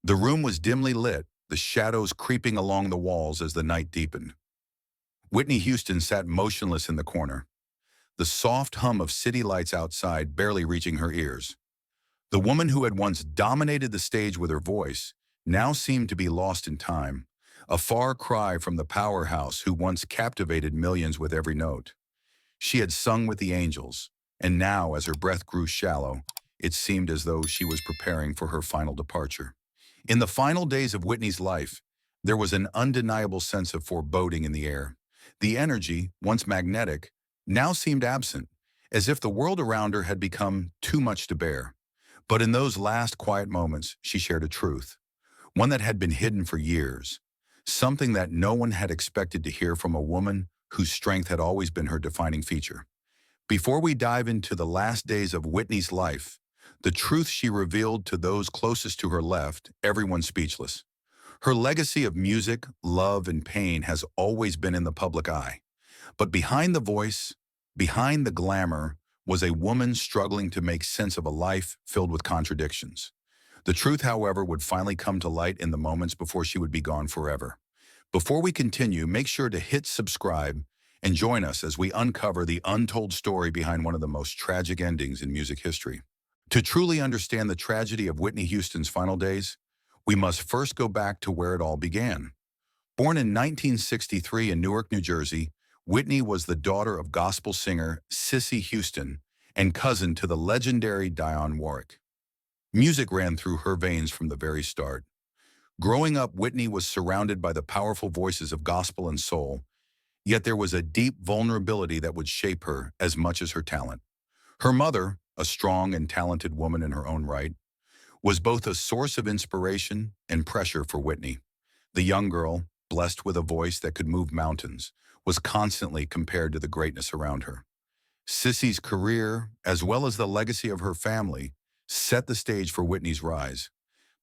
The room was dimly lit, the shadows creeping along the walls as the night deepened. Whitney Houston sat motionless in the corner, the soft hum of city lights outside barely reaching her ears. The woman who had once dominated the stage with her voice now seemed to be lost in time, a far cry from the powerhouse who once captivated millions with every note. She had sung with the angels, and now, as her breath grew shallow, it seemed as though she was preparing for her final departure. In the final days of Whitney's life, there was an undeniable sense of foreboding in the air. The energy, once magnetic, now seemed absent, as if the world around her had become too much to bear. But in those last quiet moments, she shared a truth, one that had been hidden for years, something that no one had expected to hear from a woman whose strength had always been her defining feature. Before we dive into the last days of Whitney's life, the truth she revealed to those closest to her left everyone speechless. Her legacy of music, love, and pain has always been in the public eye. But behind the voice, behind the glamour, was a woman struggling to make sense of a life filled with contradictions. The truth, however, would finally come to light in the moments before she would be gone forever. Before we continue, make sure to hit subscribe and join us as we uncover the untold story behind one of the most tragic endings in music history. To truly understand the tragedy of Whitney Houston's final days, we must first go back to where it all began. Born in 1963 in Newark, New Jersey, Whitney was the daughter of gospel singer Cissy Houston and cousin to the legendary Dionne Warwick. Music ran through her veins from the very start. Growing up, Whitney was surrounded by the powerful voices of gospel and soul, yet there was a deep vulnerability that would shape her as much as her talent. Her mother, a strong and talented woman in her own right, was both a source of inspiration and pressure for Whitney. The young girl, blessed with a voice that could move mountains, was constantly compared to the greatness around her. Cissy's career, as well as the legacy of her family, set the stage for Whitney's rise.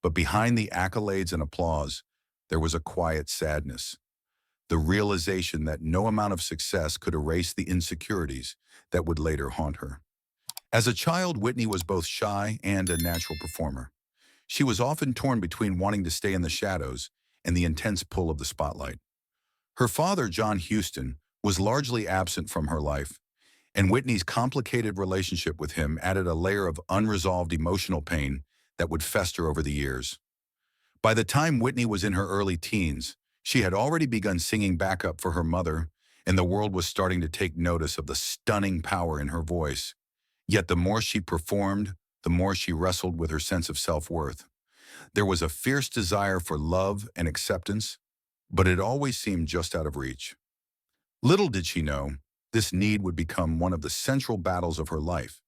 But behind the accolades and applause, there was a quiet sadness, the realization that no amount of success could erase the insecurities that would later haunt her. As a child, Whitney was both shy and a natural performer. She was often torn between wanting to stay in the shadows and the intense pull of the spotlight. Her father, John Houston, was largely absent from her life, and Whitney's complicated relationship with him added a layer of unresolved emotional pain that would fester over the years. By the time Whitney was in her early teens, she had already begun singing backup for her mother, and the world was starting to take notice of the stunning power in her voice. Yet the more she performed, the more she wrestled with her sense of self-worth. There was a fierce desire for love and acceptance, but it always seemed just out of reach. Little did she know, this need would become one of the central battles of her life,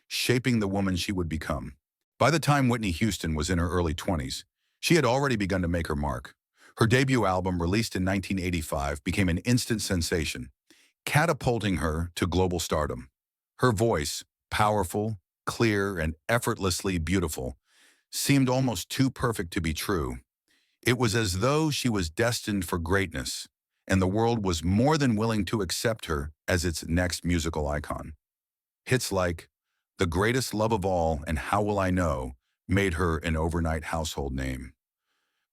shaping the woman she would become. By the time Whitney Houston was in her early 20s, she had already begun to make her mark. Her debut album, released in 1985, became an instant sensation, catapulting her to global stardom. Her voice, powerful, clear, and effortlessly beautiful, seemed almost too perfect to be true. It was as though she was destined for greatness, and the world was more than willing to accept her as its next musical icon. Hits like "The Greatest Love of All" and "How Will I Know" made her an overnight household name.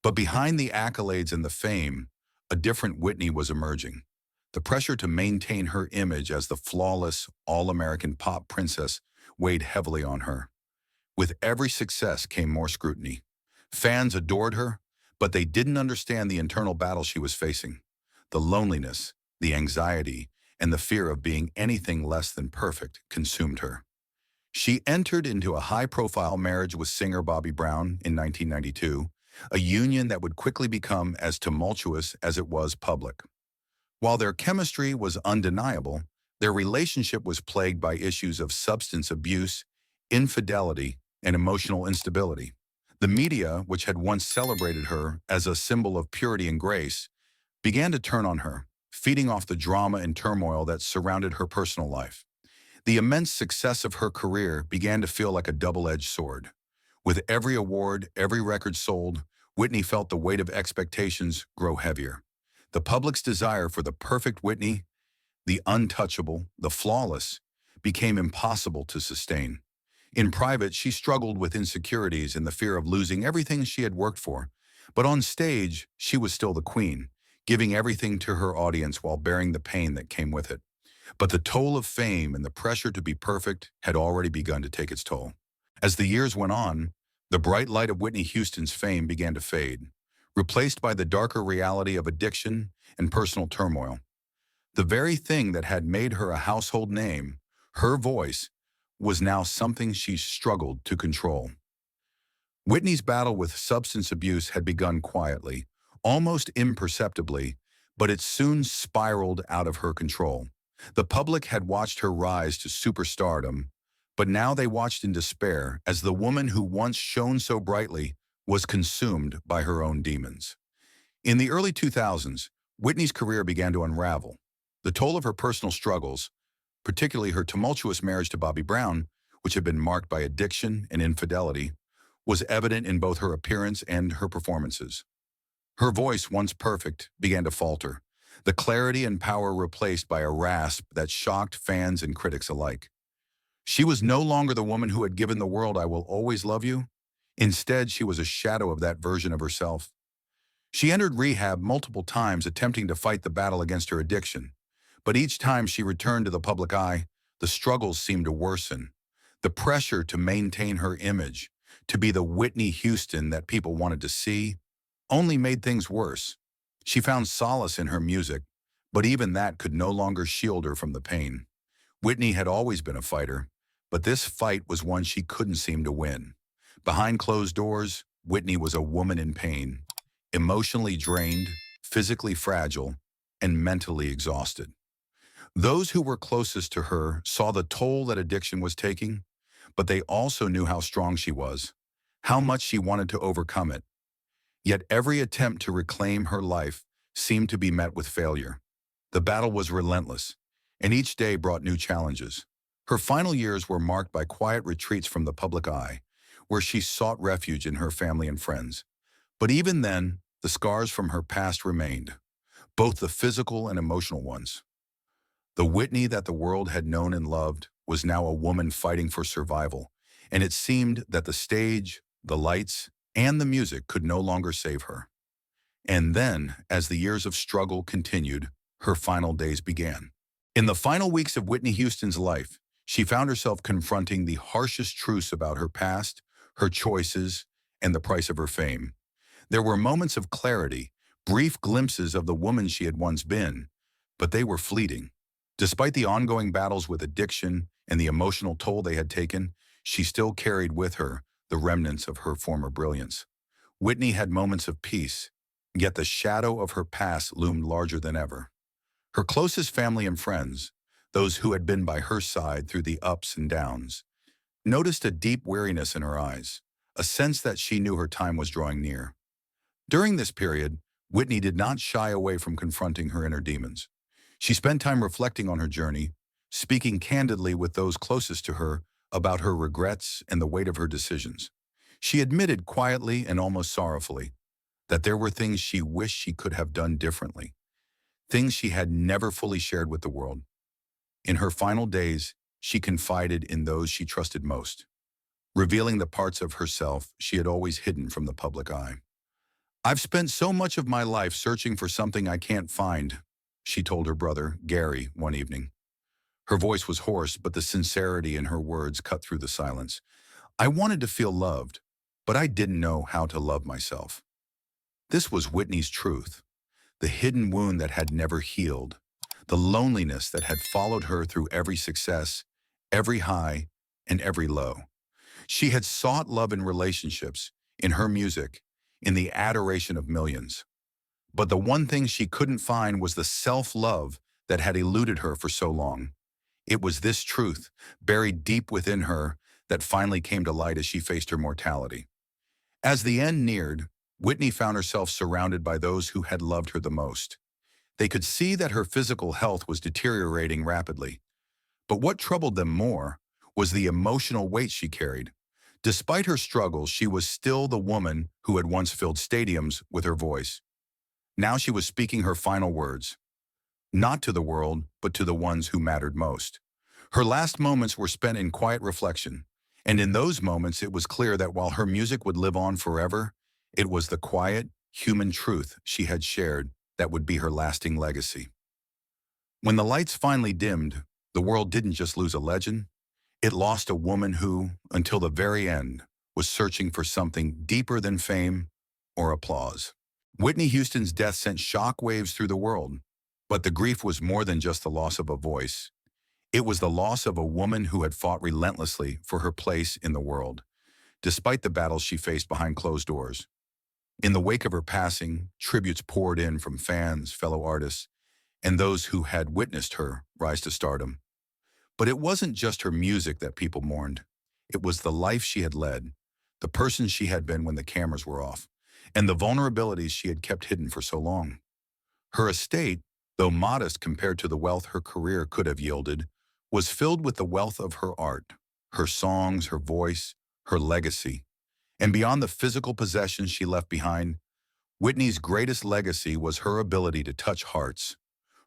But behind the accolades and the fame, a different Whitney was emerging. The pressure to maintain her image as the flawless, all-American pop princess weighed heavily on her. With every success came more scrutiny. Fans adored her, but they didn't understand the internal battle she was facing. The loneliness, the anxiety, and the fear of being anything less than perfect consumed her. She entered into a high-profile marriage with singer Bobby Brown in 1992, a union that would quickly become as tumultuous as it was public. While their chemistry was undeniable, their relationship was plagued by issues of substance abuse, infidelity, and emotional instability. The media, which had once celebrated her as a symbol of purity and grace, began to turn on her, feeding off the drama and turmoil that surrounded her personal life. The immense success of her career began to feel like a double-edged sword. With every award, every record sold, Whitney felt the weight of expectations grow heavier. The public's desire for the perfect Whitney, the untouchable, the flawless, became impossible to sustain. In private, she struggled with insecurities and the fear of losing everything she had worked for. But on stage, she was still the queen, giving everything to her audience while bearing the pain that came with it. But the toll of fame and the pressure to be perfect had already begun to take its toll. As the years went on, the bright light of Whitney Houston's fame began to fade, replaced by the darker reality of addiction and personal turmoil. The very thing that had made her a household name, her voice, was now something she struggled to control. Whitney's battle with substance abuse had begun quietly, almost imperceptibly, but it soon spiraled out of her control. The public had watched her rise to superstardom, but now they watched in despair as the woman who once shone so brightly was consumed by her own demons. In the early 2000s, Whitney's career began to unravel. The toll of her personal struggles, particularly her tumultuous marriage to Bobby Brown, which had been marked by addiction and infidelity, was evident in both her appearance and her performances. Her voice, once perfect, began to falter, the clarity and power replaced by a rasp that shocked fans and critics alike. She was no longer the woman who had given the world "I will always love you." Instead, she was a shadow of that version of herself. She entered rehab multiple times attempting to fight the battle against her addiction. But each time she returned to the public eye, the struggles seemed to worsen. The pressure to maintain her image, to be the Whitney Houston that people wanted to see, only made things worse. She found solace in her music, but even that could no longer shield her from the pain. Whitney had always been a fighter, but this fight was one she couldn't seem to win. Behind closed doors, Whitney was a woman in pain, emotionally drained, physically fragile, and mentally exhausted. Those who were closest to her saw the toll that addiction was taking, but they also knew how strong she was, how much she wanted to overcome it. Yet every attempt to reclaim her life seemed to be met with failure. The battle was relentless, and each day brought new challenges. Her final years were marked by quiet retreats from the public eye, where she sought refuge in her family and friends. But even then, the scars from her past remained, both the physical and emotional ones. The Whitney that the world had known and loved was now a woman fighting for survival, and it seemed that the stage, the lights, and the music could no longer save her. And then, as the years of struggle continued, her final days began. In the final weeks of Whitney Houston's life, she found herself confronting the harshest truths about her past, her choices, and the price of her fame. There were moments of clarity, brief glimpses of the woman she had once been, but they were fleeting. Despite the ongoing battles with addiction and the emotional toll they had taken, she still carried with her the remnants of her former brilliance. Whitney had moments of peace, yet the shadow of her past loomed larger than ever. Her closest family and friends, those who had been by her side through the ups and downs, noticed a deep weariness in her eyes, a sense that she knew her time was drawing near. During this period, Whitney did not shy away from confronting her inner demons. She spent time reflecting on her journey, speaking candidly with those closest to her about her regrets and the weight of her decisions. She admitted quietly and almost sorrowfully that there were things she wished she could have done differently, things she had never fully shared with the world. In her final days, she confided in those she trusted most, revealing the parts of herself she had always hidden from the public eye. "I've spent so much of my life searching for something I can't find," she told her brother, Gary, one evening. Her voice was hoarse, but the sincerity in her words cut through the silence. "I wanted to feel loved, but I didn't know how to love myself." This was Whitney's truth, the hidden wound that had never healed, the loneliness that had followed her through every success, every high, and every low. She had sought love in relationships, in her music, in the adoration of millions. But the one thing she couldn't find was the self-love that had eluded her for so long. It was this truth, buried deep within her, that finally came to light as she faced her mortality. As the end neared, Whitney found herself surrounded by those who had loved her the most. They could see that her physical health was deteriorating rapidly. But what troubled them more was the emotional weight she carried. Despite her struggles, she was still the woman who had once filled stadiums with her voice. Now she was speaking her final words, not to the world, but to the ones who mattered most. Her last moments were spent in quiet reflection, And in those moments, it was clear that while her music would live on forever, it was the quiet, human truth she had shared that would be her lasting legacy. When the lights finally dimmed, the world didn't just lose a legend, it lost a woman who, until the very end, was searching for something deeper than fame or applause. Whitney Houston's death sent shockwaves through the world, but the grief was more than just the loss of a voice. It was the loss of a woman who had fought relentlessly for her place in the world, despite the battles she faced behind closed doors. In the wake of her passing, tributes poured in from fans, fellow artists, and those who had witnessed her rise to stardom. But it wasn't just her music that people mourned. It was the life she had led, the person she had been when the cameras were off, and the vulnerabilities she had kept hidden for so long. Her estate, though modest compared to the wealth her career could have yielded, was filled with the wealth of her art, her songs, her voice, her legacy. And beyond the physical possessions she left behind, Whitney's greatest legacy was her ability to touch hearts.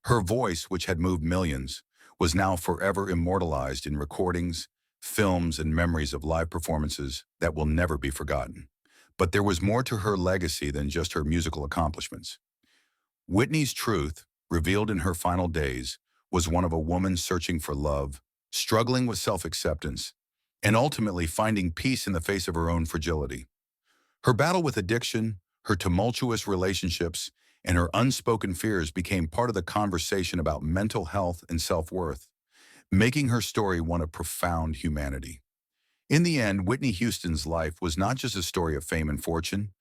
Her voice, which had moved millions, was now forever immortalized in recordings, films, and memories of live performances that will never be forgotten. But there was more to her legacy than just her musical accomplishments. Whitney's truth, revealed in her final days, was one of a woman searching for love, struggling with self-acceptance, and ultimately finding peace in the face of her own fragility. Her battle with addiction, her tumultuous relationships, and her unspoken fears became part of the conversation about mental health and self-worth, making her story one of profound humanity. In the end, Whitney Houston's life was not just a story of fame and fortune,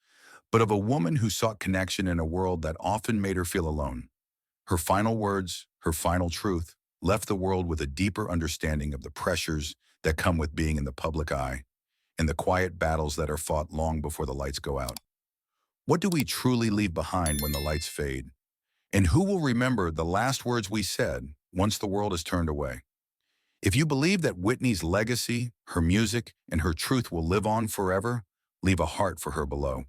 but of a woman who sought connection in a world that often made her feel alone. Her final words, her final truth, left the world with a deeper understanding of the pressures that come with being in the public eye and the quiet battles that are fought long before the lights go out. What do we truly leave behind when the lights fade? And who will remember the last words we said once the world is turned away? If you believe that Whitney's legacy, her music, and her truth will live on forever, leave a heart for her below.